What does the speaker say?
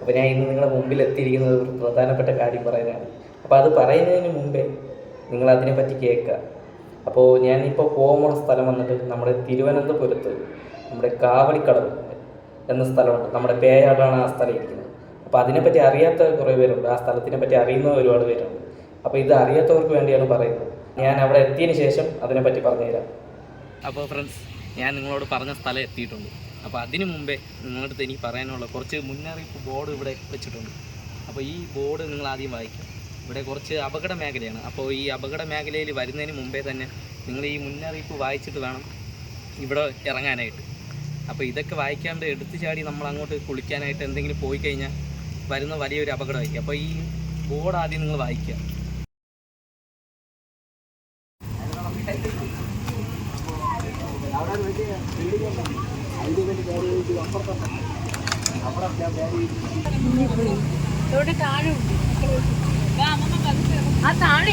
അപ്പോൾ ഞാൻ ഇന്ന് നിങ്ങളുടെ മുമ്പിൽ എത്തിയിരിക്കുന്നത് ഒരു പ്രധാനപ്പെട്ട കാര്യം പറയാനാണ്. അപ്പോൾ അത് പറയുന്നതിന് മുമ്പേ നിങ്ങൾ അതിനെപ്പറ്റി കേൾക്കുക. അപ്പോൾ ഞാനിപ്പോൾ പോകാൻ സ്ഥലം വന്നിട്ട് നമ്മുടെ തിരുവനന്തപുരത്ത് നമ്മുടെ കാവടിക്കടവ് എന്ന സ്ഥലമുണ്ട്. നമ്മുടെ പേയാടാണ് ആ സ്ഥലം ഇരിക്കുന്നത്. അപ്പോൾ അതിനെപ്പറ്റി അറിയാത്ത കുറേ പേരുണ്ട്, ആ സ്ഥലത്തിനെ പറ്റി അറിയുന്ന ഒരുപാട് പേരുണ്ട്. അപ്പോൾ ഇത് അറിയാത്തവർക്ക് വേണ്ടിയാണ് പറയുന്നത്. ഞാൻ അവിടെ എത്തിയതിന് ശേഷം അതിനെപ്പറ്റി പറഞ്ഞുതരാം. അപ്പോൾ ഫ്രണ്ട്സ്, ഞാൻ നിങ്ങളോട് പറഞ്ഞ സ്ഥലം എത്തിയിട്ടുണ്ട്. അപ്പോൾ അതിനു മുമ്പേ നിങ്ങളുടെ അടുത്ത് എനിക്ക് പറയാനുള്ള കുറച്ച് മുന്നറിയിപ്പ് ബോർഡ് ഇവിടെ വെച്ചിട്ടുണ്ട്. അപ്പോൾ ഈ ബോർഡ് നിങ്ങൾ ആദ്യം വായിക്കും. ഇവിടെ കുറച്ച് അപകട മേഖലയാണ്. അപ്പോൾ ഈ അപകട മേഖലയിൽ വരുന്നതിന് മുമ്പേ തന്നെ നിങ്ങൾ ഈ മുന്നറിയിപ്പ് വായിച്ചിട്ട് വേണം ഇവിടെ ഇറങ്ങാനായിട്ട്. അപ്പോൾ ഇതൊക്കെ വായിക്കാണ്ട് എടുത്തു ചാടി നമ്മൾ അങ്ങോട്ട് കുളിക്കാനായിട്ട് എന്തെങ്കിലും പോയി കഴിഞ്ഞാൽ വരുന്ന വലിയൊരു അപകടമായിരിക്കും. അപ്പോൾ ഈ ബോർഡ് ആദ്യം നിങ്ങൾ വായിക്കുക. താഴെ